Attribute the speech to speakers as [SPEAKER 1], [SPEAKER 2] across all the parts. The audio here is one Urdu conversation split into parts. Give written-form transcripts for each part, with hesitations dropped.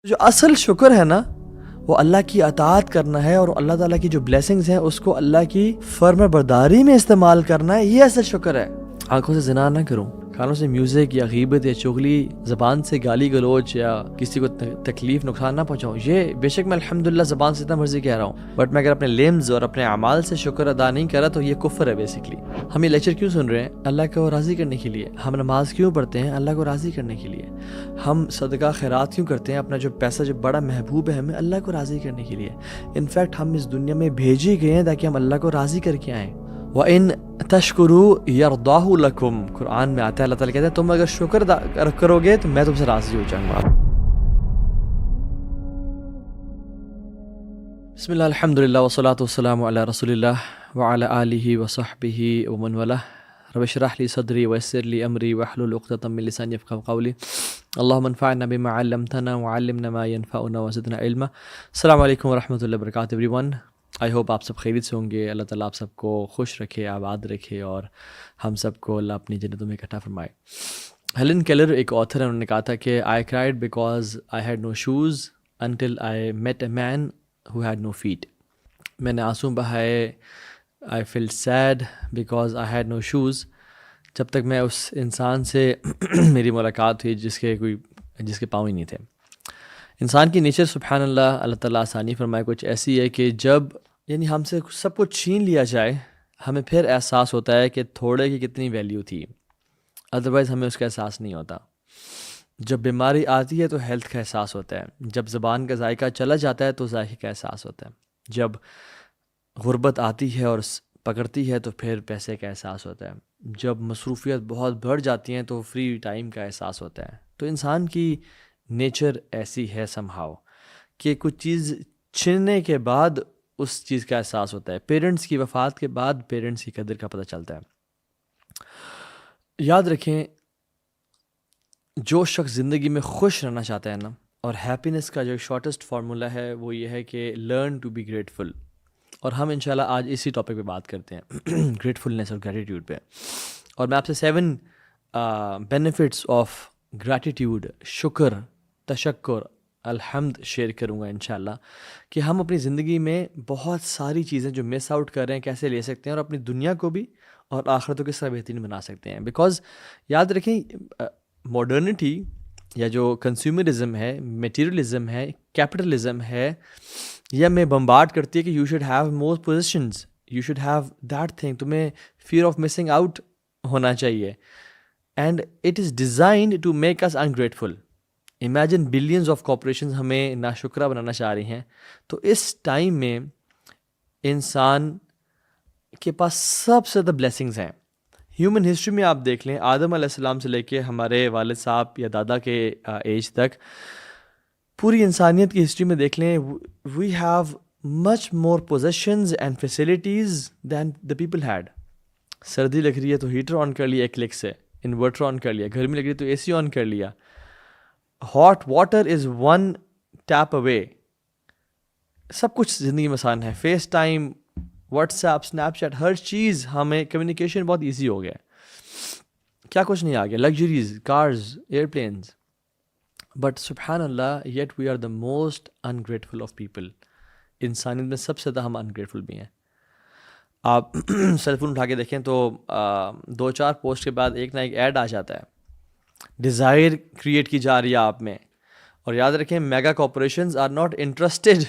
[SPEAKER 1] جو اصل شکر ہے نا وہ اللہ کی اطاعت کرنا ہے، اور اللہ تعالیٰ کی جو بلیسنگز ہیں اس کو اللہ کی فرما برداری میں استعمال کرنا ہے، یہ اصل شکر ہے۔ آنکھوں سے زنا نہ کروں، کانوں سے میوزک یا غیبت یا چغلی، زبان سے گالی گلوچ یا کسی کو تکلیف نقصان نہ پہنچاؤں۔ یہ بے شک میں الحمدللہ زبان سے اتنا مرضی کہہ رہا ہوں، بٹ میں اگر اپنے لیمز اور اپنے اعمال سے شکر ادا نہیں کرا تو یہ کفر ہے بیسکلی۔ ہم یہ لیکچر کیوں سن رہے ہیں؟ اللہ کو راضی کرنے کے لیے۔ ہم نماز کیوں پڑھتے ہیں؟ اللہ کو راضی کرنے کے لیے۔ ہم صدقہ خیرات کیوں کرتے ہیں؟ اپنا جو پیسہ جو بڑا محبوب ہے ہمیں، اللہ کو راضی کرنے کے لیے۔ انفیکٹ ہم اس دنیا میں بھیجے گئے ہیں تاکہ ہم اللہ کو راضی کر کے آئیں۔ وَإِن تَشْكُرُوا يَرْضَاهُ لَكُمْ، قرآن میں آتا ہے اللہ تعالیٰ کہتے ہیں تم اگر شکر کرو گے تو میں تم سے راضی ہو جاؤں گا۔ بسم اللہ الحمدللہ والصلاة والسلام علی رسول اللہ وعلی آلہ وصحبہ ومن والاه۔ رب اشرح لی صدری ویسر لی امری واحلل عقدۃ من لسانی یفقہوا قولی۔ اللہم انفعنا بما علمتنا وعلمنا ما ينفعنا وزدنا علما۔ السلام علیکم ورحمۃ اللہ وبرکاتہ ایوری ون۔ آئی ہوپ آپ سب خیریت سے ہوں گے۔ اللہ تعالیٰ آپ سب کو خوش رکھے، آباد رکھے، اور ہم سب کو اللہ اپنی جنتوں میں اکٹھا فرمائے۔ ہیلن کیلر ایک آتھر ہے، انہوں نے کہا تھا کہ I cried because I had no shoes until I met a man who had no feet۔ میں نے آنسو بہائے، I felt sad because I had no shoes، جب تک میں اس انسان سے میری ملاقات ہوئی جس کے پاؤں ہی نہیں تھے۔ انسان کی نیچر سبحان اللہ، اللہ تعالیٰ آسانی فرمائے، کچھ ایسی ہے کہ جب ہم سے سب کچھ چھین لیا جائے ہمیں پھر احساس ہوتا ہے کہ تھوڑے کی کتنی ویلیو تھی، ادروائز ہمیں اس کا احساس نہیں ہوتا۔ جب بیماری آتی ہے تو ہیلتھ کا احساس ہوتا ہے، جب زبان کا ذائقہ چلا جاتا ہے تو ذائقے کا احساس ہوتا ہے، جب غربت آتی ہے اور پکڑتی ہے تو پھر پیسے کا احساس ہوتا ہے، جب مصروفیت بہت بڑھ جاتی ہیں تو فری ٹائم کا احساس ہوتا ہے۔ تو انسان کی نیچر ایسی ہے somehow کہ کچھ چیز چھننے کے بعد اس چیز کا احساس ہوتا ہے۔ پیرنٹس کی وفات کے بعد پیرنٹس کی قدر کا پتہ چلتا ہے۔ یاد رکھیں، جو شخص زندگی میں خوش رہنا چاہتا ہے نا، اور ہیپینس کا جو شارٹیسٹ فارمولہ ہے وہ یہ ہے کہ لرن ٹو بی گریٹفل، اور ہم انشاءاللہ آج اسی ٹاپک پہ بات کرتے ہیں گریٹفلنس اور گریٹیٹیوڈ پہ۔ اور میں آپ سے 7 بینیفٹس آف گریٹیٹیوڈ، شکر، تشکر، الحمد شیئر کروں گا انشاءاللہ، کہ ہم اپنی زندگی میں بہت ساری چیزیں جو مس آؤٹ کر رہے ہیں کیسے لے سکتے ہیں، اور اپنی دنیا کو بھی اور آخرت کو کس طرح بہترین بنا سکتے ہیں۔ بیکاز یاد رکھیں، ماڈرنٹی یا جو کنزیومرزم ہے، میٹیریلزم ہے، کیپٹلزم ہے، یہ ہمیں بمبارڈ کرتی ہے کہ you should have more possessions, you should have that thing, تمہیں فیئر آف مسنگ آؤٹ ہونا چاہیے، and it is designed to make us ungrateful. Imagine billions of corporations ہمیں ناشکرہ بنانا چاہ رہی ہیں۔ تو اس ٹائم میں انسان کے پاس سب سے زیادہ بلیسنگز ہیں۔ ہیومن ہسٹری میں آپ دیکھ لیں، آدم علیہ السلام سے لے کے ہمارے والد صاحب یا دادا کے ایج تک، پوری انسانیت کی ہسٹری میں دیکھ لیں، we have much more possessions and facilities than the people had. سردی لگ رہی ہے تو ہیٹر آن کر لیا ایک کلک سے، انورٹر آن کر لیا، گرمی لگ رہی ہے تو اے سی آن کر لیا، hot water is 1 tap away. سب کچھ زندگی میں آسان ہے، FaceTime, WhatsApp, Snapchat, ہر چیز، ہمیں کمیونیکیشن بہت ایزی ہو گیا ہے، کیا کچھ نہیں آ گیا، لگژریز، کارز، ایئرپلینز، بٹ سبحان اللہ yet we are the most ungrateful of people. انسانیت میں سب سے زیادہ ہم انگریٹفل بھی ہیں۔ آپ سیل فون اٹھا کے دیکھیں تو 2-4 پوسٹ کے بعد ایک نہ ایک ایڈ آ جاتا ہے، ڈیزائر کریٹ کی جا رہی ہے آپ میں۔ اور یاد رکھیں، mega corporations are not interested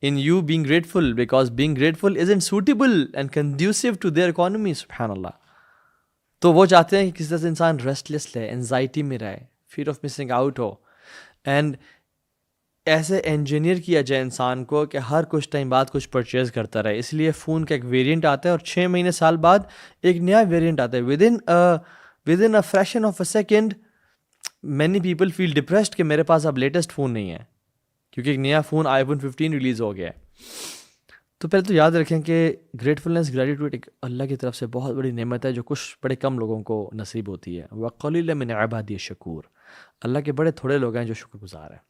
[SPEAKER 1] in you being grateful, because being grateful isn't suitable and conducive to their economy، سبحان اللہ۔ تو وہ چاہتے ہیں کہ کسی طرح سے انسان ریسٹلیس رہے، انزائٹی میں رہے، fair of missing out who, and ایسے انجینئر کیا جائے انسان کو کہ ہر کچھ ٹائم بعد کچھ پرچیز کرتا رہے۔ اس لیے فون کا ایک ویریئنٹ آتا ہے اور 6 مہینے سال بعد ایک نیا ویریئنٹ آتا ہے۔ Within a fraction of a second many people feel depressed کہ میرے پاس اب لیٹسٹ فون نہیں ہے، کیونکہ ایک نیا فون iPhone 15 ریلیز ہو گیا ہے۔ تو پہلے تو یاد رکھیں کہ گریٹفلنس، گریٹیٹیوڈ ایک اللہ کی طرف سے بہت بڑی نعمت ہے جو کچھ بڑے کم لوگوں کو نصیب ہوتی ہے۔ وَقَلِيلٌ مِّنْ عِبَادِيَ الشَّكُورُ، اللہ کے بڑے تھوڑے لوگ ہیں جو شکر گزار ہیں۔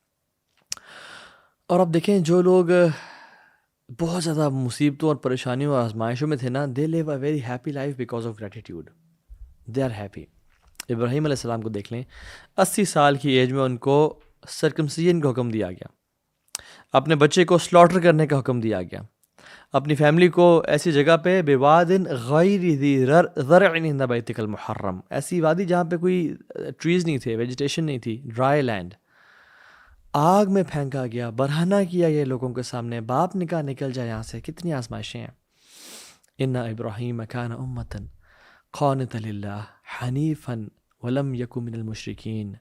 [SPEAKER 1] اور اب دیکھیں، جو لوگ بہت زیادہ مصیبتوں اور پریشانیوں اور آزمائشوں میں تھے نا، they live a very happy life because of gratitude, they are happy. Ibrahim علیہ السلام کو دیکھ لیں، 80 سال کی ایج میں ان کو سرکمسیجن کا حکم دیا گیا، اپنے بچے کو سلاٹر کرنے کا حکم دیا گیا، اپنی فیملی کو ایسی جگہ پہ بواد غیر ذی زرع عند بیتک المحرم، ایسی وادی جہاں پہ کوئی ٹریز نہیں تھے، ویجیٹیشن نہیں تھی، ڈرائی لینڈ، آگ میں پھینکا گیا، برہنہ کیا گیا لوگوں کے سامنے، باپ نکل جائے یہاں سے. کتنی آزمائشیں ہیں. ان ابراہیم کان امۃ قانتا للہ حنیفا ولم یک من المشرکین.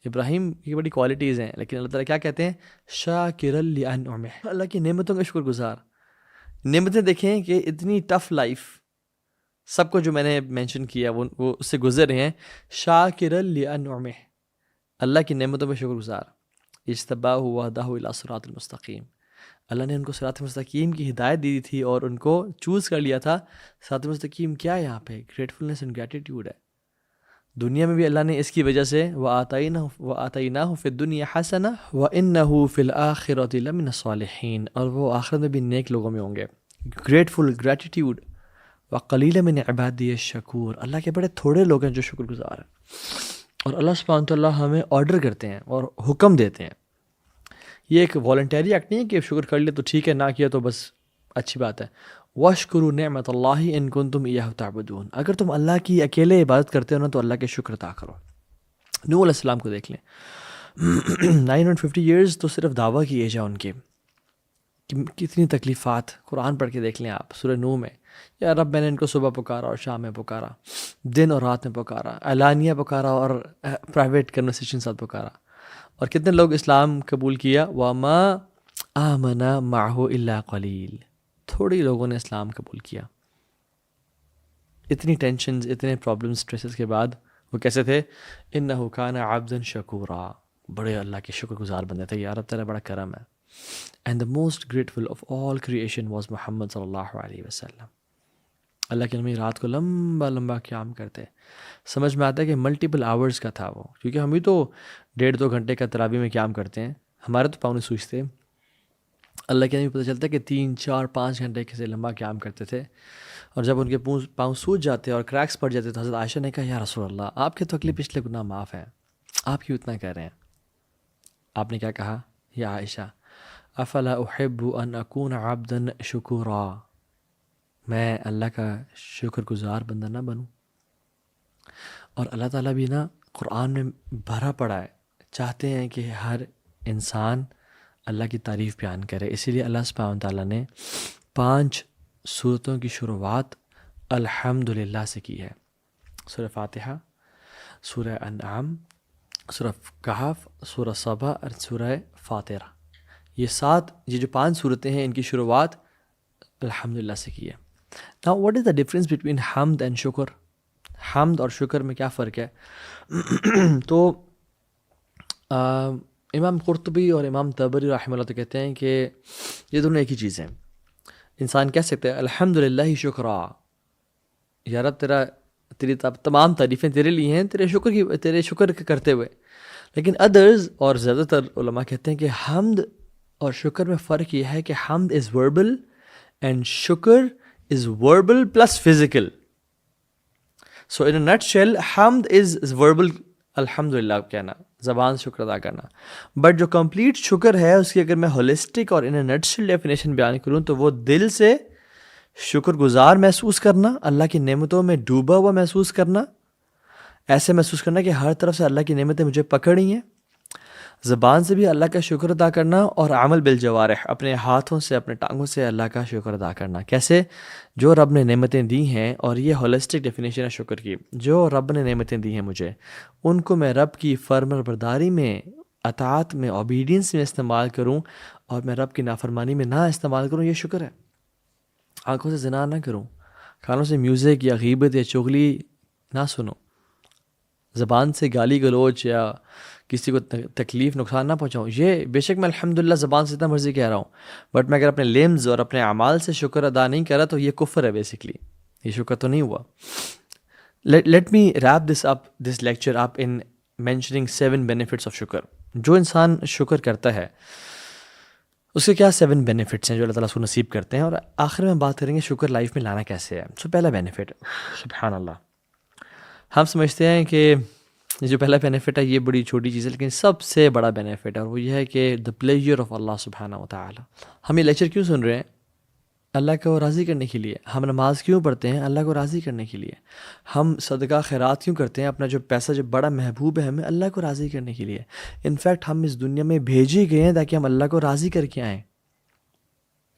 [SPEAKER 1] ابراہیم کی بڑی کوالٹیز ہیں، لیکن اللہ تعالیٰ کیا کہتے ہیں؟ شاکرا لانعمہ، اللہ کی نعمتوں کا شکر گزار. نعمتیں دیکھیں کہ اتنی ٹف لائف سب کو جو میں نے مینشن کیا وہ اس سے گزر رہے ہیں. شاکرا لانعمہ، اللہ کی نعمتوں پہ شکر گزار. اجتباہ وہدہ الی صراط المستقیم، اللہ نے ان کو صراط مستقیم کی ہدایت دی تھی اور ان کو چوز کر لیا تھا. صراط مستقیم کیا ہے یہاں پہ؟ گریٹفلنس اینڈ گریٹیٹیوڈ ہے. دنیا میں بھی اللہ نے اس کی وجہ سے وَآتَيْنَاهُ فِي الدُّنْيَا حَسَنَةً وَإِنَّهُ فِي الْآخِرَةِ لَمِنَ الصَّالِحِينَ، اور وہ آخرت میں بھی نیک لوگوں میں ہوں گے. Grateful, gratitude. وَقَلِيلًا مِنْ عِبَادِيَ الشَّكُورُ، اللہ کے بڑے تھوڑے لوگ ہیں جو شکر گزار ہیں. اور اللہ سبحانہ وتعالیٰ ہمیں آرڈر کرتے ہیں اور حکم دیتے ہیں. یہ ایک والنٹری ایکٹ نہیں ہے کہ شکر کر لیا تو ٹھیک ہے، نہ کیا تو بس اچھی بات ہے. وَاشْكُرُوا نِعْمَةَ اللَّهِ إِن كُنتُمْ إِيَّاهُ تَعْبُدُونَ، اگر تم اللہ کی اکیلے عبادت کرتے ہو نا تو اللہ کے شکر ادا کرو. نوح علیہ السلام کو دیکھ لیں، 950 ایئرز تو صرف دعویٰ کی ایج ہے ان کی. کتنی تکلیفات قرآن پڑھ کے دیکھ لیں آپ. سورہ نوح میں یا رب میں نے ان کو صبح پکارا اور شام میں پکارا، دن اور رات میں پکارا، اعلانیہ پکارا اور پرائیویٹ کنورسیشن ساتھ پکارا. اور کتنے لوگ اسلام قبول کیا؟ وَمَا آمَنَ مَعَهُ إِلَّا قَلِيلٌ، تھوڑی لوگوں نے اسلام قبول کیا. اتنی ٹینشنز، اتنے پرابلمز، اسٹریسز کے بعد وہ کیسے تھے؟ إِنَّهُ كَانَ عَبْدًا شَكُورًا، بڑے اللہ کے شکر گزار بندے تھے. یا رب تیرا بڑا کرم ہے. And the most grateful of all creation was محمد صلی اللہ علیہ وسلم. اللہ کے نبی رات کو لمبا لمبا قیام کرتے. سمجھ میں آتا ہے کہ ملٹیپل آورز کا تھا وہ، کیونکہ ہم بھی تو 1.5-2 گھنٹے کا تراویح میں قیام کرتے ہیں، ہمارے تو پاؤں نہیں سوچتے. اللہ کے نبی پتہ چلتا ہے کہ 3-4-5 گھنٹے سے لمبا قیام کرتے تھے. اور جب ان کے پاؤں سوج جاتے اور کریکس پڑ جاتے تو حضرت عائشہ نے کہا یا رسول اللہ، آپ کے تو اگلے پچھلے گناہ معاف ہیں، آپ کیوں اتنا کہہ رہے ہیں؟ آپ نے کیا کہا؟ یا عائشہ افلا احب ان اکون عبدا شکورا، میں اللہ کا شکر گزار بندہ نہ بنوں؟ اور اللہ تعالیٰ بھی نا قرآن میں بھرا پڑا ہے، چاہتے ہیں کہ ہر انسان اللہ کی تعریف بیان کرے. اسی لیے اللہ سبحانہ تعالیٰ نے 5 سورتوں کی شروعات الحمدللہ سے کی ہے. سورہ فاتحہ، سورہ انعام، سورہ کہف، سورہ صبا اور سورہ فاطرہ. یہ جو 5 صورتیں ہیں ان کی شروعات الحمدللہ سے کی ہے. Now what is the difference between حمد and شکر؟ حمد اور شکر میں کیا فرق ہے؟ تو امام قرطبی اور امام طبری رحمہ اللہ تو کہتے ہیں کہ یہ دونوں ایک ہی چیز ہیں. انسان کہہ سکتے ہیں الحمدللہ شکرا، یا رب تیری تمام تعریفیں تیرے لیے ہیں، تیرے شکر کرتے ہوئے. لیکن ادرز اور زیادہ تر علماء کہتے ہیں کہ حمد اور شکر میں فرق یہ ہے کہ حمد از وربل اینڈ شکر is verbal plus physical. So in a nut shell حمد از وربل، الحمدللہ کہنا، زبان سے شکر ادا کرنا. بٹ جو کمپلیٹ شکر ہے اس کی اگر میں ہولسٹک اور ان اے نٹ شیل ڈیفینیشن بیان کروں تو وہ دل سے شکر گزار محسوس کرنا، اللہ کی نعمتوں میں ڈوبا ہوا محسوس کرنا، ایسے محسوس کرنا کہ ہر طرف سے اللہ کی نعمتیں مجھے پکڑی ہیں. زبان سے بھی اللہ کا شکر ادا کرنا، اور عمل بالجوارح، اپنے ہاتھوں سے اپنے ٹانگوں سے اللہ کا شکر ادا کرنا. کیسے؟ جو رب نے نعمتیں دی ہیں، اور یہ ہولسٹک ڈیفینیشن ہے شکر کی، جو رب نے نعمتیں دی ہیں مجھے، ان کو میں رب کی فرمانبرداری میں، اطاعت میں، اوبیڈینس میں استعمال کروں، اور میں رب کی نافرمانی میں نہ استعمال کروں. یہ شکر ہے. آنکھوں سے زنا نہ کروں، کانوں سے میوزک یا غیبت یا چغلی نہ سنو، زبان سے گالی گلوچ یا کسی کو تکلیف نقصان نہ پہنچاؤں. یہ بے شک میں الحمدللہ زبان سے اتنا مرضی کہہ رہا ہوں، بٹ میں اگر اپنے لیمز اور اپنے اعمال سے شکر ادا نہیں کر رہا تو یہ کفر ہے بیسکلی، یہ شکر تو نہیں ہوا. Let me rape this lecture up in mentioning 7 benefits of شکر. جو انسان شکر کرتا ہے اس کے کیا 7 بینیفٹس ہیں جو اللہ تعالیٰ اس کو نصیب کرتے ہیں، اور آخر میں بات کریں گے شکر لائف میں لانا کیسے ہے. سو پہلا بینیفٹ، سبحان اللہ، ہم سمجھتے ہیں کہ یہ جو پہلا بینیفٹ ہے یہ بڑی چھوٹی چیز ہے لیکن سب سے بڑا بینیفٹ ہے، اور وہ یہ ہے کہ دا پلیجر آف اللہ سبحانہ و تعالی. ہم یہ لیکچر کیوں سن رہے ہیں؟ اللہ کو راضی کرنے کے لیے. ہم نماز کیوں پڑھتے ہیں؟ اللہ کو راضی کرنے کے لیے. ہم صدقہ خیرات کیوں کرتے ہیں؟ اپنا جو پیسہ جو بڑا محبوب ہے ہمیں اللہ کو راضی کرنے کے لیے. انفیکٹ ہم اس دنیا میں بھیجے گئے ہیں تاکہ ہم اللہ کو راضی کر کے آئیں.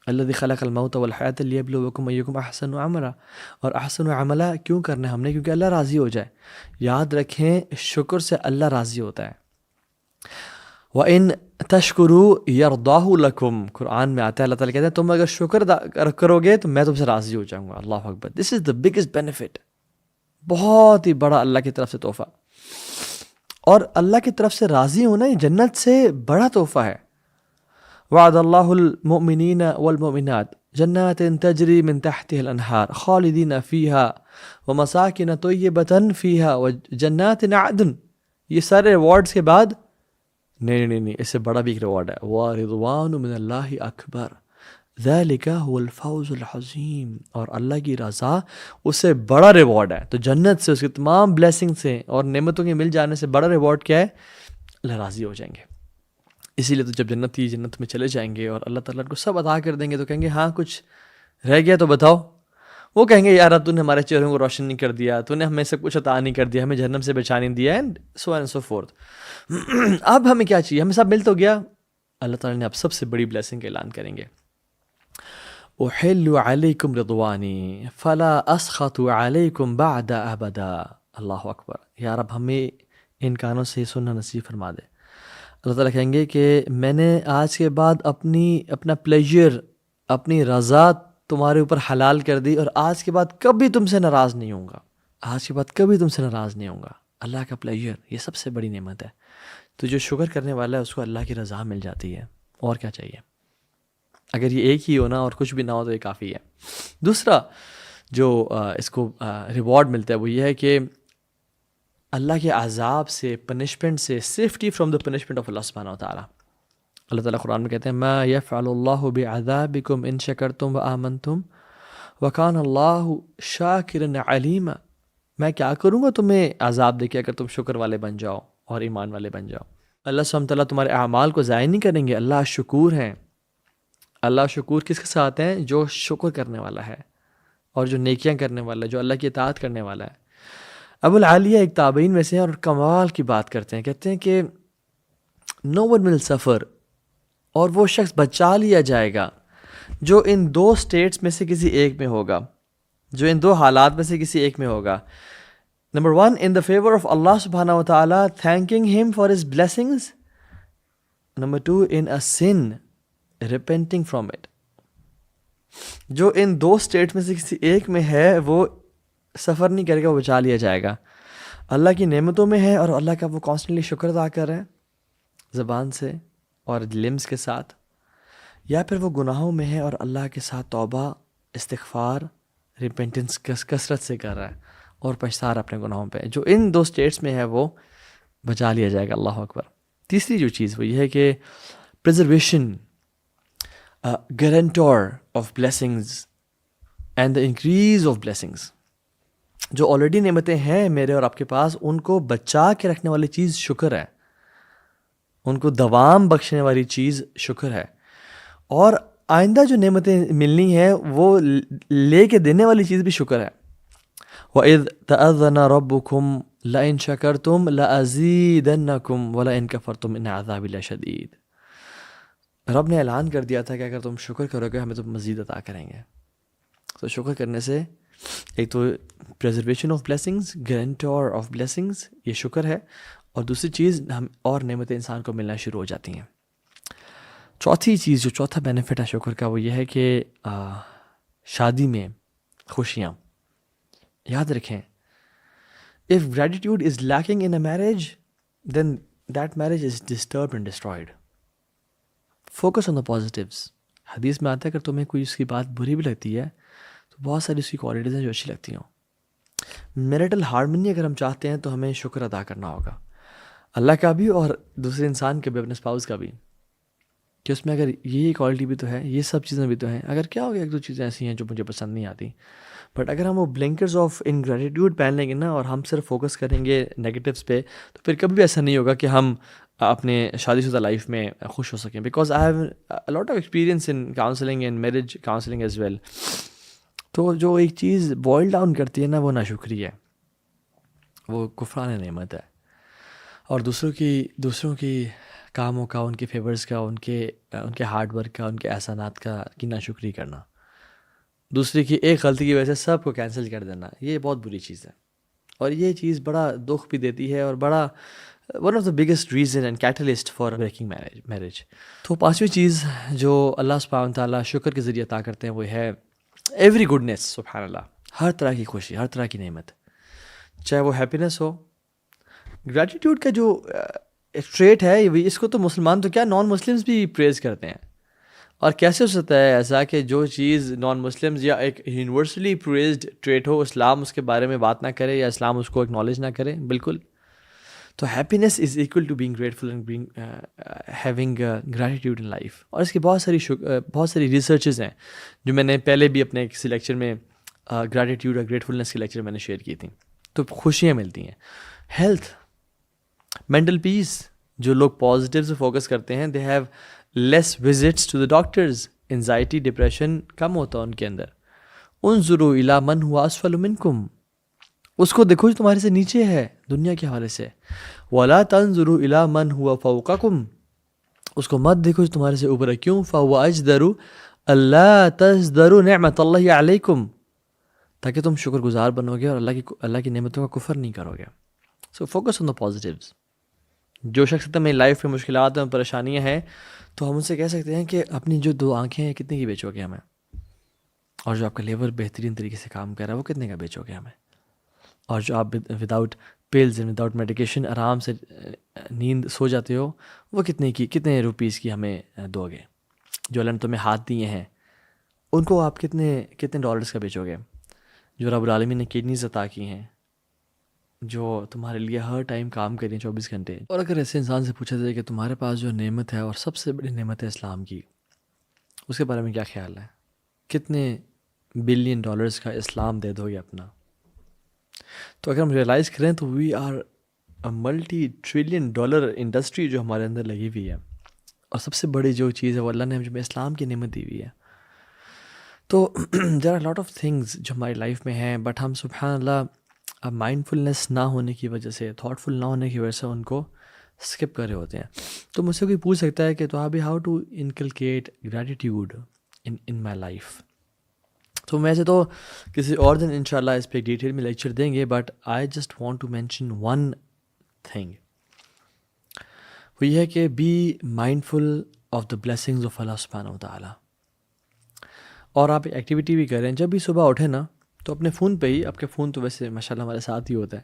[SPEAKER 1] الذی خلق الموت والحیاۃ لیبلوکم ایکم احسن عملا. اور احسن عملا کیوں کرنا ہے ہم نے؟ کیونکہ اللہ راضی ہو جائے. یاد رکھیں شکر سے اللہ راضی ہوتا ہے. وَإِن تَشْكُرُوا يَرْضَاهُ لَكُمْ. قرآن میں آتا ہے اللہ تعالیٰ کہتے ہیں تم اگر شکر کرو گے تو میں تم سے راضی ہو جاؤں گا. اللہ اکبر. دس از دا بگیسٹ بینیفٹ. بہت ہی بڑا اللہ کی طرف سے تحفہ. اور اللہ کی طرف سے راضی ہونا یہ جنت سے بڑا تحفہ ہے. وعد اللہ المؤمنین والمؤمنات جنات تجری من تحتها الانہار خالدین فیہا ومساکن طیبۃ فیہا وجنات عدن. یہ سارے ریوارڈز کے بعد نہیں اس سے بڑا بھی ایک ریوارڈ ہے. وَرِضْوَانُ مِنَ اللَّهِ أَكْبَرُ ذَلِكَ هُوَ الْفَوْزُ الْعَظِيمُ. اور اللہ کی رضا اس سے بڑا ریوارڈ ہے. تو جنت سے اس کی تمام بلیسنگ سے اور نعمتوں کے مل جانے سے بڑا ریوارڈ کیا ہے؟ اللہ راضی ہو جائیں گے. اسی لیے تو جب جنت میں چلے جائیں گے اور اللہ تعالیٰ کو سب عطا کر دیں گے تو کہیں گے ہاں کچھ رہ گیا تو بتاؤ. وہ کہیں گے یار اب تو نے ہمارے چہروں کو روشن نہیں کر دیا، تو نے ہمیں سب کچھ عطا نہیں کر دیا، ہمیں جہنم سے بچا نہیں دیا، اینڈ سو فورتھ. اب ہمیں کیا چاہیے؟ ہمیں سب مل تو گیا. اللہ تعالیٰ نے اب سب سے بڑی بلیسنگ کا اعلان کریں گے. احل علیکم رضوانی فلا اسخط علیکم بعد ابدا. اللہ اکبر. یار اب ہمیں ان کانوں سے سننا نصیب فرما دے. اللہ تعالیٰ کہیں گے کہ میں نے آج کے بعد اپنا پلیجر، اپنی رضا تمہارے اوپر حلال کر دی، اور آج کے بعد کبھی تم سے ناراض نہیں ہوں گا. آج کے بعد کبھی تم سے ناراض نہیں ہوں گا. اللہ کا پلیجر یہ سب سے بڑی نعمت ہے. تو جو شکر کرنے والا ہے اس کو اللہ کی رضا مل جاتی ہے. اور کیا چاہیے؟ اگر یہ ایک ہی ہو نا اور کچھ بھی نہ ہو تو یہ کافی ہے. دوسرا جو اس کو ریوارڈ ملتا ہے وہ یہ ہے کہ اللہ کے عذاب سے، پنشمنٹ سے، safety from the punishment of Allah سبحانہ و تعالیٰ. اللہ تعالیٰ قرآن میں کہتے ہیں ما یفعل اللہ بعذابکم ان شکرتم وآمنتم وکان اللہ شاکرا علیما. میں کیا کروں گا تمہیں عذاب دے کے اگر تم شکر والے بن جاؤ اور ایمان والے بن جاؤ. اللہ سبحانہ تعالیٰ تمہارے اعمال کو ضائع نہیں کریں گے. اللہ شکور ہیں. اللہ شکور کس کے ساتھ ہیں؟ جو شکر کرنے والا ہے اور جو نیکیاں کرنے والا ہے، جو اللہ کی اطاعت کرنے والا ہے. ابو العالیہ ایک تابعین میں سے ہیں اور کمال کی بات کرتے ہیں. کہتے ہیں کہ نو ون ول سفر، اور وہ شخص بچا لیا جائے گا جو ان دو سٹیٹس میں سے کسی ایک میں ہوگا، جو ان دو حالات میں سے کسی ایک میں ہوگا. Number 1 in the favor of Allah subhanahu wa ta'ala, thanking him for his blessings. Number 2 in a sin, repenting from it. جو ان دو سٹیٹ میں سے کسی ایک میں ہے وہ سفر نہیں کرے گا، وہ بچا لیا جائے گا. اللہ کی نعمتوں میں ہے اور اللہ کا وہ کانسٹنٹلی شکر ادا کر رہا ہے زبان سے اور لمز کے ساتھ، یا پھر وہ گناہوں میں ہے اور اللہ کے ساتھ توبہ، استغفار، ریپینٹنس کثرت سے کر رہا ہے اور پچھتا رہا اپنے گناہوں پہ. جو ان دو سٹیٹس میں ہے وہ بچا لیا جائے گا. اللہ اکبر. تیسری جو چیز وہ یہ ہے کہ preservation, guarantor of blessings and the increase of blessings. جو آلریڈی نعمتیں ہیں میرے اور آپ کے پاس، ان کو بچا کے رکھنے والی چیز شکر ہے، ان کو دوام بخشنے والی چیز شکر ہے، اور آئندہ جو نعمتیں ملنی ہیں وہ لے کے دینے والی چیز بھی شکر ہے. وَإِذْ تَأَذَّنَ رَبُّكُمْ لَئِن شَكَرْتُمْ لَأَزِيدَنَّكُمْ وَلَئِن كَفَرْتُمْ إِنَّ عَذَابِي لَشَدِيدٌ. رب نے اعلان کر دیا تھا کہ اگر تم شکر کرو گے ہمیں تو مزید عطا کریں گے. تو شکر کرنے سے ایک تو preservation of blessings, guarantor of blessings, یہ شکر ہے، اور دوسری چیز ہم اور نعمتیں انسان کو ملنا شروع ہو جاتی ہیں. چوتھی چیز، جو چوتھا بینیفٹ ہے شکر کا، وہ یہ ہے کہ شادی میں خوشیاں. یاد رکھیں if gratitude is lacking in a marriage then that marriage is disturbed and destroyed. Focus on the positives. حدیث میں آتا ہے اگر تمہیں کوئی اس کی بات بری بھی لگتی ہے تو بہت ساری اس کی کوالٹیز ہیں جو اچھی لگتی ہوں. میریٹل ہارمنی اگر ہم چاہتے ہیں تو ہمیں شکر ادا کرنا ہوگا، اللہ کا بھی اور دوسرے انسان کے بھی، اپنے اسپاؤس کا بھی، کہ اس میں اگر یہ کوالٹی بھی تو ہے، یہ سب چیزیں بھی تو ہیں. اگر کیا ہو گیا ایک دو چیزیں ایسی ہیں جو مجھے پسند نہیں آتی، بٹ اگر ہم وہ بلنکرز آف انگریٹیوڈ پہن لیں گے نا اور ہم صرف فوکس کریں گے نیگیٹیوس پہ، تو پھر کبھی بھی ایسا نہیں ہوگا کہ ہم اپنے شادی شدہ لائف میں خوش ہو سکیں. Because I have lot of experience in counselling and marriage counselling as well. تو جو ایک چیز بوائل ڈاؤن کرتی ہے نا وہ ناشکری ہے، وہ کفران نعمت ہے. اور دوسروں کی کاموں کا، ان کے فیورز کا، ان کے ہارڈ ورک کا، ان کے احسانات کا کی ناشکری کرنا، دوسرے کی ایک غلطی کی وجہ سے سب کو کینسل کر دینا، یہ بہت بری چیز ہے. اور یہ چیز بڑا دکھ بھی دیتی ہے اور بڑا one of the biggest reason and catalyst for breaking marriage. تو پانچویں چیز جو اللہ سبحانہ تعالیٰ شکر کے ذریعے عطا کرتے ہیں وہ ہے ایوری گڈنس. سبحان اللہ، ہر طرح کی خوشی، ہر طرح کی نعمت، چاہے وہ ہیپینس ہو. گریٹیٹیوڈ کا جو ایک ٹریٹ ہے، اس کو تو مسلمان تو کیا نان مسلمس بھی پریز کرتے ہیں. اور کیسے ہو سکتا ہے ایسا کہ جو چیز نان مسلمز یا ایک یونیورسلی پریزڈ ٹریٹ ہو، اسلام اس کے بارے میں بات نہ کرے یا اسلام اس کو اکنالج نہ کرے؟ بالکل. تو happiness is equal to being grateful and being having gratitude in life. اور اس کی بہت ساری ریسرچز ہیں جو میں نے پہلے بھی اپنے کسی لیکچر میں گریٹیٹیوڈ اور گریٹفلنس کے لیکچر میں نے شیئر کی تھیں. تو خوشیاں ملتی ہیں. ہیلتھ، مینٹل پیس، جو لوگ پازیٹیو سے فوکس کرتے ہیں they have less visits to the doctors. Anxiety, depression کم ہوتا ہے ان کے اندر. انظروا الی من هو اسفل منکم، اس کو دیکھو جو تمہارے سے نیچے ہے دنیا کے حوالے سے. ولا تنظروا الی من هو فوقکم، اس کو مت دیکھو جو تمہارے سے اوپر ہے. کیوں؟ فهو اجدر الا تزدروا نعمت اللہ علیکم، تاکہ تم شکر گزار بنو گے اور اللہ کی نعمتوں کا کفر نہیں کرو گے. So focus on the positives. جو شخص میں لائف میں مشکلات ہیں، پریشانیاں ہیں، تو ہم ان سے کہہ سکتے ہیں کہ اپنی جو 2 آنکھیں ہیں کتنے کی بیچو گے ہمیں، اور جو آپ کا لیور بہترین طریقے سے کام کر رہا ہے وہ کتنے کا بیچو گے ہمیں، اور جو آپ without pills and without medication آرام سے نیند سو جاتے ہو وہ کتنے روپیز کی ہمیں دو گے. جو اللہ نے تمہیں ہاتھ دیے ہیں ان کو آپ کتنے ڈالرز کا بیچو گے. جو رب العالمین نے کڈنیز عطا کی ہیں جو تمہارے لیے ہر ٹائم کام کریں 24 گھنٹے. اور اگر ایسے انسان سے پوچھا جائے کہ تمہارے پاس جو نعمت ہے اور سب سے بڑی نعمت ہے اسلام کی، اس کے بارے میں کیا خیال ہے؟ کتنے بلین ڈالرز کا اسلام دے دو گے اپنا؟ تو اگر ہم ریئلائز کریں تو we are multi trillion dollar industry جو ہمارے اندر لگی ہوئی ہے، اور سب سے بڑی جو چیز ہے وہ اللہ نے ہمیں اسلام کی نعمت دی ہوئی ہے. تو there are lot of things جو ہماری لائف میں ہیں، بٹ ہم سبحان اللہ مائنڈ فلنس نہ ہونے کی وجہ سے، تھاٹ فل نہ ہونے کی وجہ سے ان کو اسکپ کر رہے ہوتے ہیں. تو مجھ سے کوئی پوچھ سکتا ہے کہ تو ابھی how to inculcate gratitude in my life. تو ویسے تو کسی اور دن انشاءاللہ اس پہ ڈیٹیل میں لیکچر دیں گے، but I just want to mention one thing. وہ یہ ہے کہ be mindful of the blessings of Allah سبحانہ و تعالیٰ. اور آپ ایکٹیویٹی بھی کریں، جب بھی صبح اٹھیں نا تو اپنے فون پہ ہی، آپ کے فون تو ویسے ماشاءاللہ ہمارے ساتھ ہی ہوتا ہے،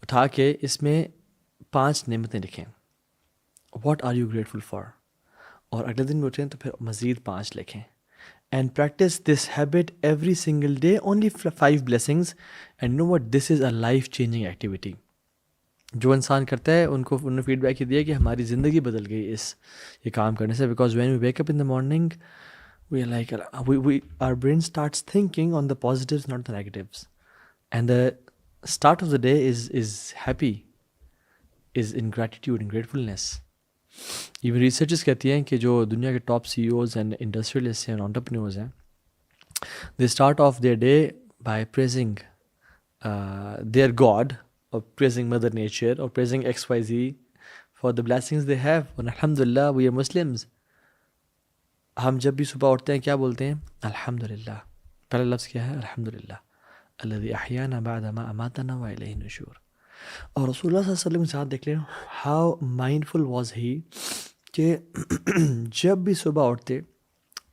[SPEAKER 1] اٹھا کے اس میں 5 نعمتیں لکھیں. What are you grateful for? اور اگلے دن بھی اٹھیں تو پھر مزید 5 لکھیں. And practise this habit every single day, only 5 blessings. And know what, this is a life changing activity. جو انسان کرتا ہے انہوں نے فیڈ بیک یہ دیا کہ ہماری زندگی بدل گئی یہ کام کرنے سے. Because when we wake up in the morning we are like our brain starts thinking on the positives, not the negatives, and the start of the day is happy, is in gratitude and gratefulness. Even researchers کہتی ہیں کہ جو دنیا کے ٹاپ CEOs and industrialists ہیں, entrepreneurs ہیں, they start off their day by praising their God, or praising Mother Nature, or praising XYZ for the blessings they have. And alhamdulillah, we are Muslims. ہم جب بھی صبح اٹھتے ہیں کیا بولتے ہیں؟ الحمدللہ. پہلا لفظ کیا ہے؟ الحمدللہ الذی احیانا بعد ما اماتنا والیہ النشور. اور رسول اللہ صلی اللہ علیہ وسلم کے ساتھ دیکھ لیں ہاؤ مائنڈفل واز ہی، کہ جب بھی صبح اٹھتے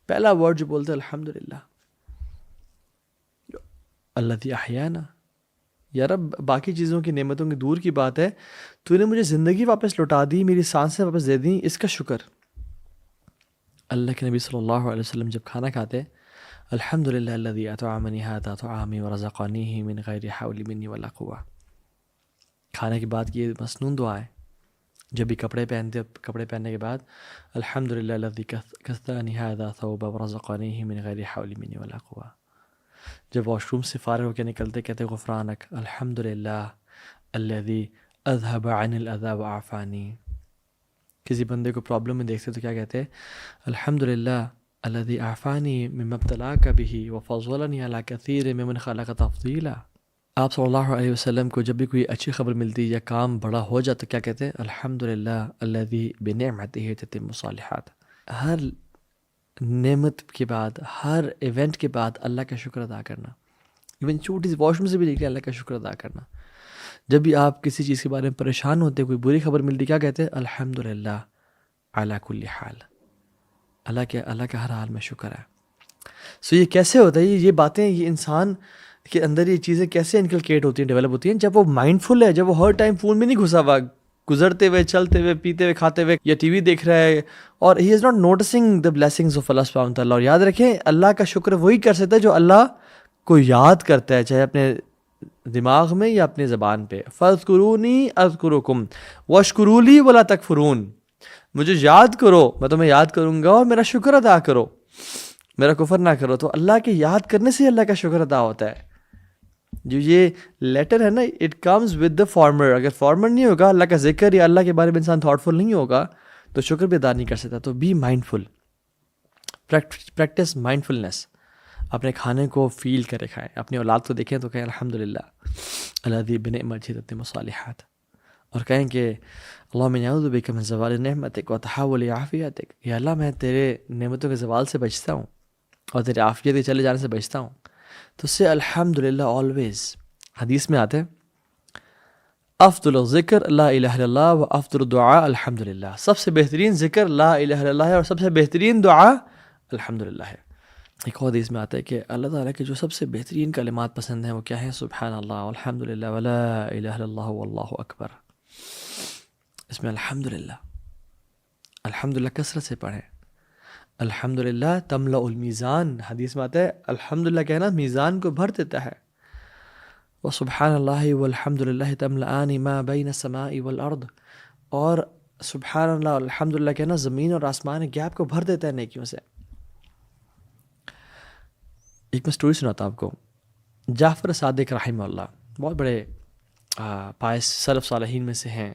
[SPEAKER 1] پہلا ورڈ جو بولتے الحمدللہ. الذی احیانا، یا رب باقی چیزوں کی نعمتوں کی دور کی بات ہے، تو نے مجھے زندگی واپس لوٹا دی، میری سانسیں واپس دے دیں، اس کا شکر. اللہ کے نبی صلی اللہ علیہ وسلم جب کھانا کھاتے الحمدللہ الذی اطعمنی ھذا طعامی ورزقنیہ من غیر حول منی ولا قوہ. کھانے کے بعد کی یہ مسنون دعا ہے. جب بھی کپڑے پہننے کے بعد الحمدللہ الذی کسانی ھذا ثوبا ورزقنیہ من غیر حول منی ولا قوہ. جب واش روم سے فارغ ہو کے نکلتے کہتے غفرانک الحمدللہ الذی اذهب عن الاذى وعافانی. کسی بندے کو پرابلم میں دیکھتے تو کیا کہتے ہیں؟ الحمدللہ الذی عافانی مما ابتلاک بہ وفضلنی علی کثیر ممن خلق تفضیلا. آپ صلی اللہ علیہ وسلم کو جب بھی کوئی اچھی خبر ملتی یا کام بڑا ہو جاتا کیا کہتے ہیں؟ الحمدللہ الذی بنعمتہ تتم الصالحات. ہر نعمت کے بعد، ہر ایونٹ کے بعد اللہ کا شکر ادا کرنا. ایون چھوٹی سی واش روم سے بھی دیکھ لیں، اللہ کا شکر ادا کرنا. جب بھی آپ کسی چیز کے بارے میں پریشان ہوتے، کوئی بری خبر ملتی کیا کہتے ہیں؟ الحمدللہ علی کل حال. اللہ کا ہر حال میں شکر ہے. سو یہ کیسے ہوتا ہے؟ یہ باتیں یہ انسان کے اندر یہ چیزیں کیسے انکلکیٹ ہوتی ہیں، ڈیولپ ہوتی ہیں؟ جب وہ مائنڈ فل ہے، جب وہ ہر ٹائم فون میں نہیں گھسا ہوا، گزرتے ہوئے، چلتے ہوئے، پیتے ہوئے، کھاتے ہوئے یا ٹی وی دیکھ رہا ہے، اور he is not noticing the blessings of Allah سبحانہ وتعالیٰ. اور یاد رکھیں اللہ کا شکر وہی کر سکتا ہے جو اللہ کو یاد کرتا ہے، چاہے اپنے دماغ میں یا اپنی زبان پہ. فاذکرونی اذکرکم واشکروا لی ولا تکفرون. مجھے یاد کرو، میں تمہیں یاد کروں گا، اور میرا شکر ادا کرو، میرا کفر نہ کرو. تو اللہ کے یاد کرنے سے اللہ کا شکر ادا ہوتا ہے. جو یہ لیٹر ہے نا، it comes with the farmer. اگر فارمر نہیں ہوگا، اللہ کا ذکر یا اللہ کے بارے میں انسان تھاٹ فل نہیں ہوگا تو شکر بھی ادا نہیں کر سکتا. تو be mindful, practise mindfulness. اپنے کھانے کو فیل کرے کھائیں، اپنی اولاد کو دیکھیں تو کہیں الحمدللہ الذی بنعمتہ تتم الصالحات. اور کہیں کہ اللہم انی اعوذ بک من زوال نعمتک وتحول عافیتک. یا اللہ میں تیرے نعمتوں کے زوال سے بچتا ہوں اور تیرے عافیت کے چلے جانے سے بچتا ہوں. تو اس سے الحمدللہ آلویز. حدیث میں آتے ہیں افضل الذکر لا الہ الا اللہ و افضل الدعاء الحمدللہ. سب سے بہترین ذکر لا الہ الا اللہ ہے اور سب سے بہترین دعا الحمدللہ ہے. ایک اور حدیث میں آتا ہے کہ اللہ تعالیٰ کے جو سب سے بہترین کلمات پسند ہیں وہ کیا ہیں؟ سبحان اللہ والحمدللہ ولا الہ الا اللہ واللہ اکبر. اس میں الحمدللہ کثرت سے پڑھیں. الحمدللہ تملأ المیزان. حدیث میں آتا ہے الحمدللہ کہنا میزان کو بھر دیتا ہے. وسبحان اللہ والحمدللہ تملأان ما بین السماء والارض. اور سبحان اللہ اور الحمدللہ کہنا زمین اور آسمان کے گیپ کو بھر دیتا ہے نیکیوں سے. ایک میں سٹوری سناتا ہوں آپ کو. جعفر صادق رحمہ اللہ بہت بڑے پائس سلف صالحین میں سے ہیں،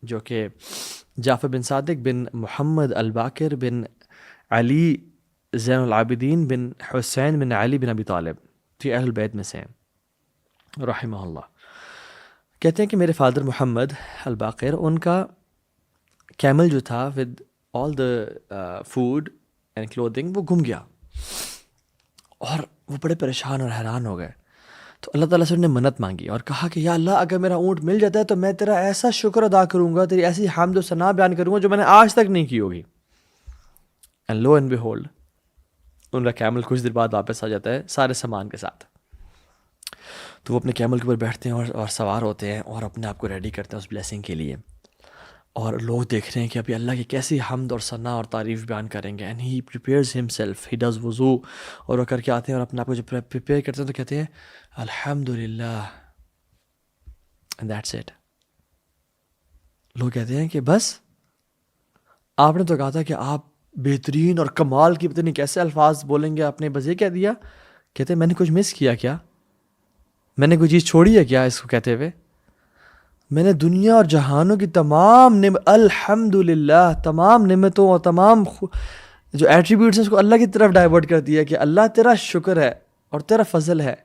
[SPEAKER 1] جو کہ جعفر بن صادق بن محمد الباقر بن علی زین العابدین بن حسین بن علی بن ابی طالب تو اہل بیت میں سے ہیں رحمہ اللہ. کہتے ہیں کہ میرے فادر محمد الباقر، ان کا کیمل جو تھا with all the food and clothing وہ گم گیا، اور وہ بڑے پریشان اور حیران ہو گئے. تو اللہ تعالیٰ سے انہوں نے منت مانگی اور کہا کہ یا اللہ اگر میرا اونٹ مل جاتا ہے تو میں تیرا ایسا شکر ادا کروں گا، تیری ایسی حمد و ثنا بیان کروں گا جو میں نے آج تک نہیں کی ہوگی. اینڈ لو اینڈ بیہولڈ ان کا کیمل کچھ دیر بعد واپس آ جاتا ہے سارے سامان کے ساتھ. تو وہ اپنے کیمل کے اوپر بیٹھتے ہیں اور سوار ہوتے ہیں اور اپنے آپ کو ریڈی کرتے ہیں اس بلیسنگ کے لیے. اور لوگ دیکھ رہے ہیں کہ ابھی اللہ کی کیسی حمد اور ثنا اور تعریف بیان کریں گے. And he prepares himself, he does وضو، اور وہ کر کے آتے ہیں اور اپنے آپ کو جب پریپیئر کرتے ہیں تو کہتے ہیں الحمدللہ اینڈ دیٹس اٹ. لوگ کہتے ہیں کہ بس آپ نے تو کہا تھا کہ آپ بہترین اور کمال کی پتہ نہیں کیسے الفاظ بولیں گے، آپ نے بس یہ کہہ دیا. کہتے ہیں میں نے کچھ مس کیا کیا؟ میں نے کوئی چیز چھوڑی ہے کیا؟ اس کو کہتے ہوئے میں نے دنیا اور جہانوں کی تمام الحمدللہ تمام نعمتوں اور تمام جو ایٹریبیوٹس ہیں اس کو اللہ کی طرف ڈائیورٹ کر دیا کہ اللہ تیرا شکر ہے اور تیرا فضل ہے.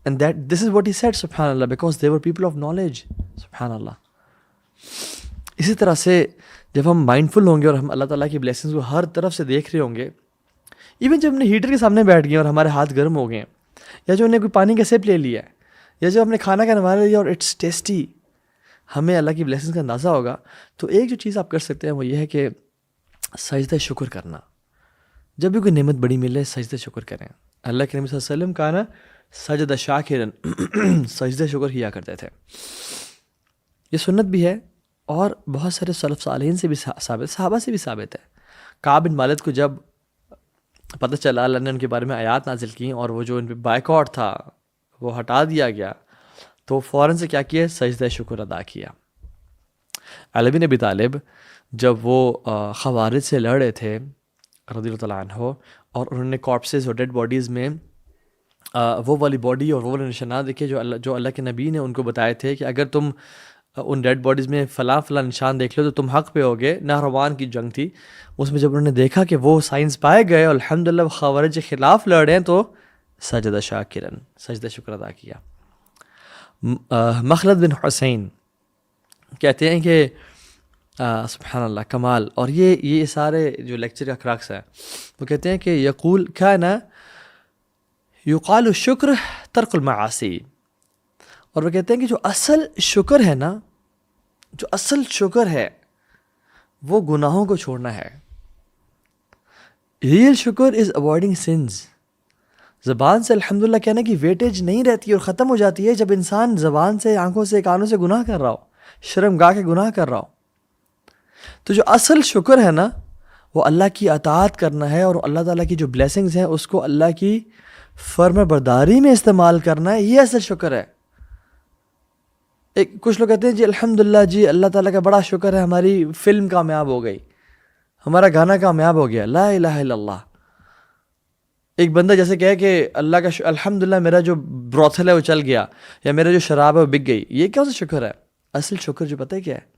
[SPEAKER 1] And that this is what he said سبحان اللہ because they were people of knowledge. سبحان اللہ. اسی طرح سے جب ہم مائنڈ فل ہوں گے اور ہم اللہ تعالیٰ کی بلیسنگس کو ہر طرف سے دیکھ رہے ہوں گے، ایون جب ہم نے ہیٹر کے سامنے بیٹھ گئے اور ہمارے ہاتھ گرم ہو گئے ہیں، یا جو ہم نے کوئی پانی کا سپ لے لیا ہے، یا جو ہم نے کھانا کا نوارا لیا اور اٹس ٹیسٹی، ہمیں اللہ کی بلیسنگس کا اندازہ ہوگا. تو ایک جو چیز آپ کر سکتے ہیں وہ یہ ہے کہ سجدہ شکر کرنا. جب بھی کوئی نعمت بڑی ملے سجدہ شکر کریں. اللہ کے نبی صلی اللہ علیہ وسلم کا نا سجدہ شاکرن سجدہ شکر کیا کرتے تھے. یہ سنت بھی ہے اور بہت سارے سلف صالحین سے بھی ثابت، صحابہ سے بھی ثابت ہے. کعب بن مالک کو جب پتہ چلا اللہ نے ان کے بارے میں آیات نازل کی اور وہ جو ان پہ بائیکاٹ تھا وہ ہٹا دیا گیا، تو فوراً سے کیا کیا؟ سجدہ شکر ادا کیا. علی بن ابی طالب جب وہ خوارج سے لڑ رہے تھے رضی اللہ تعالیٰ عنہ، اور انہوں نے کارپسز اور ڈیڈ باڈیز میں وہ والی باڈی اور وہ والے نشانات دیکھے جو اللہ کے نبی نے ان کو بتائے تھے کہ اگر تم ان ڈیڈ باڈیز میں فلاں فلاں نشان دیکھ لو تو تم حق پہ ہوگے. نہروان کی جنگ تھی، اس میں جب انہوں نے دیکھا کہ وہ سائنس پائے گئے اور الحمدللہ وہ خوارج کے خلاف لڑ رہے ہیں تو سجدہ شاکرن، سجدہ شکر ادا کیا. مخلد بن حسین کہتے ہیں کہ سبحان اللہ کمال، اور یہ سارے جو لیکچر کا کراکس ہے وہ کہتے ہیں کہ یقول کان یقال الشکر ترک المعاصی، اور وہ کہتے ہیں کہ جو اصل شکر ہے نا، جو اصل شکر ہے وہ گناہوں کو چھوڑنا ہے. ریئل شکر از اوائڈنگ سنز. زبان سے الحمدللہ کہنے کی ویٹیج نہیں رہتی اور ختم ہو جاتی ہے جب انسان زبان سے، آنکھوں سے، کانوں سے گناہ کر رہا ہو، شرم گاہ کے گناہ کر رہا ہو. تو جو اصل شکر ہے نا وہ اللہ کی اطاعت کرنا ہے، اور اللہ تعالیٰ کی جو بلیسنگز ہیں اس کو اللہ کی فرما برداری میں استعمال کرنا ہے. یہ اصل شکر ہے. کچھ لوگ کہتے ہیں جی الحمدللہ جی اللہ تعالیٰ کا بڑا شکر ہے ہماری فلم کامیاب ہو گئی، ہمارا گانا کامیاب ہو گیا. لا الہ الا اللہ. ایک بندہ جیسے کہے کہ اللہ کا الحمدللہ میرا جو بروتھل ہے وہ چل گیا، یا میرا جو شراب ہے وہ بک گئی. یہ کیا شکر ہے؟ اصل شکر جو پتہ ہے کیا ہے؟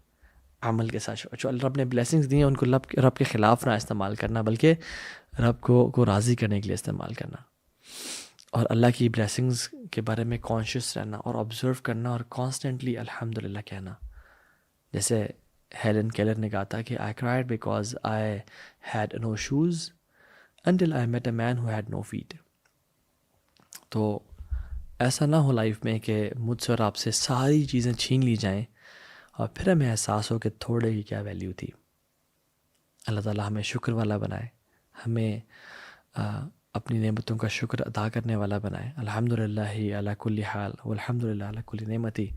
[SPEAKER 1] عمل کے ساتھ جو رب نے بلیسنگز دی ہیں ان کو رب کے خلاف نہ استعمال کرنا، بلکہ رب کو راضی کرنے کے لیے استعمال کرنا، اور اللہ کی بلیسنگز کے بارے میں کانشیس رہنا اور آبزرو کرنا اور کانسٹنٹلی الحمدللہ کہنا. جیسے ہیلن کیلر نے کہا تھا کہ I cried because I had no shoes until I met a man who had no feet. تو ایسا نہ ہو لائف میں کہ مجھ سے اور آپ سے ساری چیزیں چھین لی جائیں اور پھر ہمیں احساس ہو کہ تھوڑے کی کیا ویلیو تھی. اللہ تعالیٰ ہمیں شکر والا بنائے، ہمیں اپنی نعمتوں کا شکر ادا کرنے والا بنائے. الحمدللہ علی کل حال والحمدللہ علی کل نعمتی،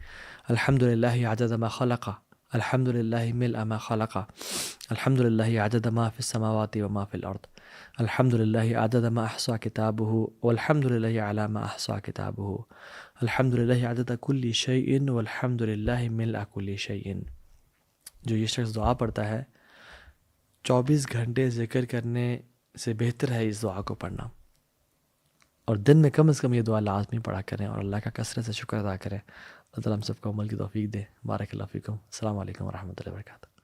[SPEAKER 1] الحمدللہ عدد ما خلق، الحمدللہ ملء ما خلق، الحمدللہ عدد ما فی السماوات وما فی الارض، الحمدللہ عدد ما احصى کتابہ والحمدللہ علی ما احصى کتابہ، الحمدللہ عدد کل شیء والحمدللہ ملء کل شیء. جو یہ شخص دعا پڑھتا ہے 24 گھنٹے ذکر کرنے سے بہتر ہے اس دعا کو پڑھنا، اور دن میں کم از کم یہ دعا لازمی پڑھا کریں اور اللہ کا کثرت سے شکر ادا کریں. اللہ تعالیٰ ہم سب کو عمل کی توفیق دے. بارک اللہ فیکم. السلام علیکم ورحمۃ اللہ وبرکاتہ.